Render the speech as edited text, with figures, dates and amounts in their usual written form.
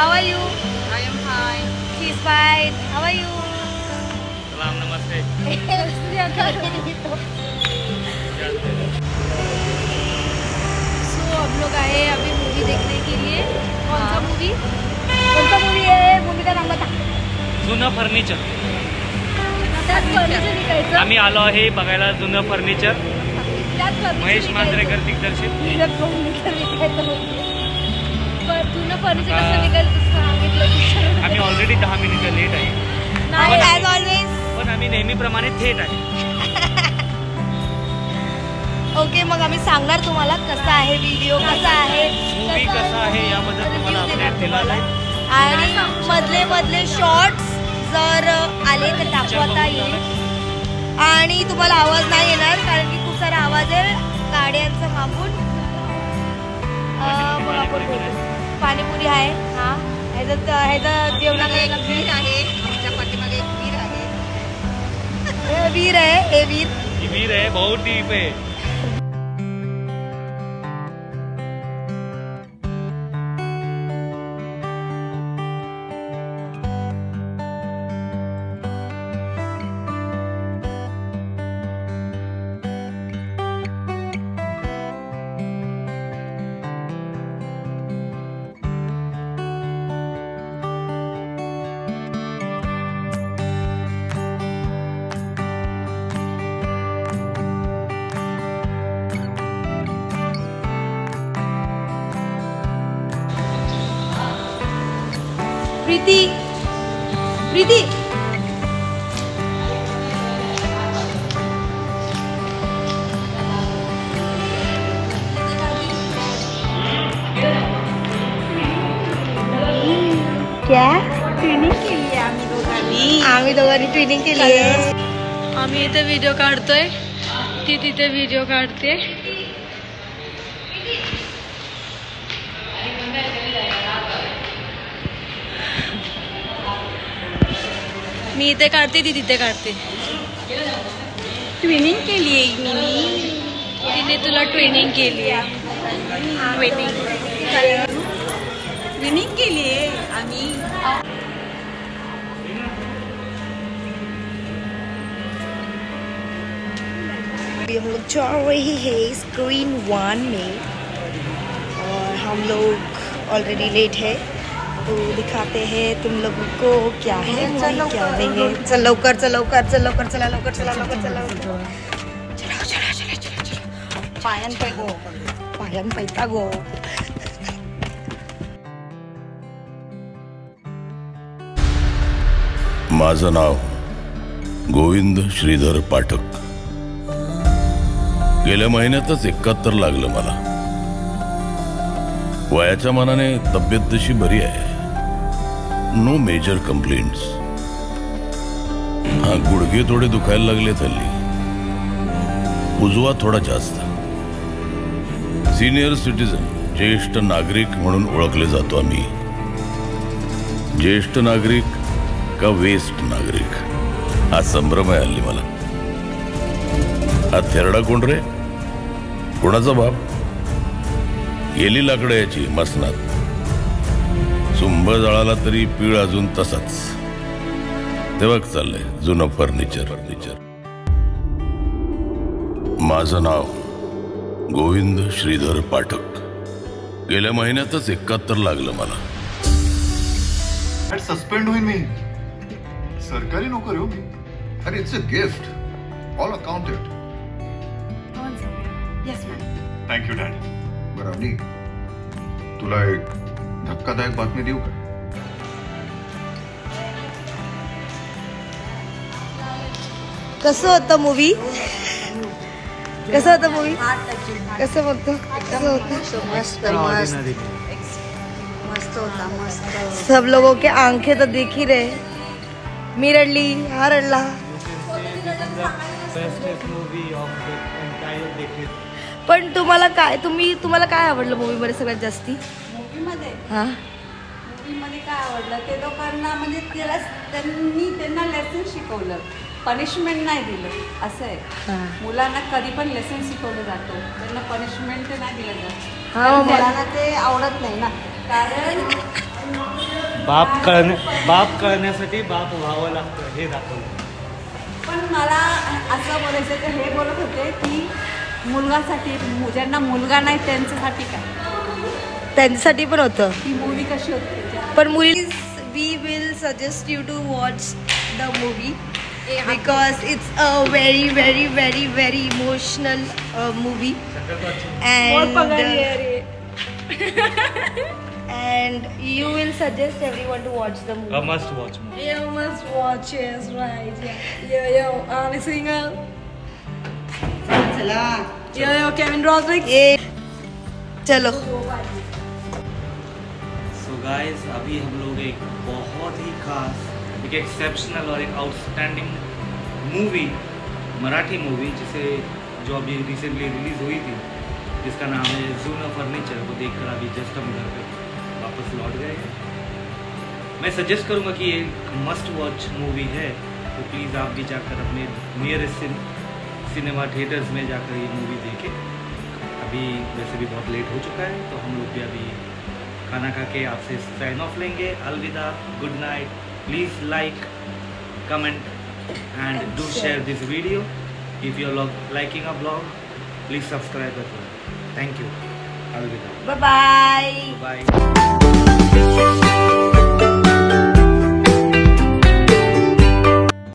How are you? I am fine. She's fine. How are you? सलाम नमस्ते। So हम लोग आए अभी मूवी देखने के लिए। कौन सा मूवी? कौन सा मूवी है? मूवी का नाम बता। जुनं फर्निचर। निघायचं आम्ही आलो आहे बघायला जुनं फर्निचर। महेश मांजरेकर दिग्दर्शित। जुनं फर्निचर कसं निघायचं सांगितलं? आम्ही ऑलरेडी 10 मिनिटं लेट आहे। नाही ॲज ऑलवेज। पण आम्ही नेहमीप्रमाणे थेट आहे। ओके मग आम्ही सांगणार तुम्हाला कसा आहे व्हिडिओ कसा आहे मूवी कसा आहे याबद्दल तुम्हाला अपडेट दिला जाईल आणि मधले मधले शॉर्ट्स जर आले तर दाखवता येईल आणि तुम्हाला आवाज नाही येणार कारण की खूप सारा आवाज आहे गाड्यांचा मागून। पाणीपुरी आहे हा ह्याचं जेवणाला एक वीर आहे आमच्या पाठीमागे एक वीर आहे हे वीर आहे हे वीर ही वीर आहे बहुत डीप आहे। प्रीति प्रीति क्या ट्रेनिंग केली आम्ही दोघांनी ट्रेनिंग केली आहे। आम्ही इथे व्हिडिओ काढतोय ती तिथे व्हिडिओ काढते। मी इथे काढते ती तिथे काढते। ट्रेनिंग केली आहे तिने तुला ट्रेनिंग केली आहे। ट्रेनिंग केली आहे आम्ही। हम लोग चल रही है स्क्रीन 1 में और हम लोग ऑलरेडी लेट है तो दिखाते हैं तुम लोगों को क्या है मूवी क्या नहीं है। चल लवकर चल लवकर चल लवकर चला लवकर चला लवकर चला चलो चला चला चला चला पायन पैता गो। माझं नाव गोविंद श्रीधर पाठक। गेल्या महिन्यातच 71 लागलं मला। वयाच्या मानाने तब्येत तशी बरी आहे। No major complaints. हा गुडघे थोडे दुखायला लागले हल्ली। उजवा थोडा जास्त। सिनियर सिटीजन ज्येष्ठ नागरिक म्हणून ओळखले जातो आम्ही। ज्येष्ठ नागरिक का वेस्ट नागरिक हा संभ्रम आहे हल्ली मला। हा थेरडा कोण रे? कोणाचा बाप? गेली लाकडं याची मसनात। सुंभ जळाला तरी पीळ अजून तसाच। तेव्हा चाललंय जुनं फर्निचर। माझं नाव गोविंद श्रीधर पाठक। गेल्या महिन्यातच 71 लागलं मला। सस्पेंड होईन मी। सरकारी नोकर हो मी। अरे it's a gift all accounted. Yes ma'am. Thank you daddy. बरं अवनी तुला एक धक्कादायक बातमी देऊ का? कसं होतं मूवी? कसं होतं मूवी? कसं बघतो? मस्त होता मस्त। सब लोगों के आंखें तो देख ही रहे। मी रडली हा रडला। पण तुम्हाला काय आवडलं मूवी मध्ये सगळ्यात जास्ती? मूवीमध्ये हा मूवीमध्ये काय आवडलं ते लोकांना म्हणजे त्यांना लेसन शिकवलं पनिशमेंट नाही दिलं असं आहे। मुलांना कधी पण लेसन शिकवलं जातो त्यांना पनिशमेंट नाही दिलं जात। मुलांना ते आवडत नाही ना कारण बाप कळण्यासाठी बाप व्हावं लागतं हे दाखवलं. पण मला असं बोलायचं की हे बोलत होते की मुलगासाठी ज्यांना मुलगा नाही त्यांच्यासाठी काय त्यांच्यासाठी पण होतं. ही मूवी कशी होती त्याच्यात? पण मुली we will suggest you to watch the movie because it's a very very very very emotional movie and you will suggest everyone to watch the movie. A must watch movie. You must watch it, right? Yo, I'm a singer. Yo, Kevin Rodriguez. चलो. So guys, अभी हम लोग एक बहुत ही खास, एक exceptional और एक outstanding movie, Marathi movie जिसे जो अभी रिसेंटली रिलीज हुई थी, जिसका नाम है जूना फर्नीचर, वो देखकर अभी जस्ट हम घर पे वापस लौट गए हैं. मैं सजेस्ट करूँगा कि ये मस्ट वॉच मूवी है, तो प्लीज़ आप भी जाकर अपने नियरेस्ट सिनेमा थिएटर्स में जाकर ये मूवी देखें. अभी वैसे भी बहुत लेट हो चुका है, तो हम लोग भी अभी खाना खा के आपसे साइन ऑफ लेंगे. अलविदा, good night. Please like, comment and do share this video. If you are liking a blog, please subscribe as well. Thank you. Alvida. Bye bye. Bye.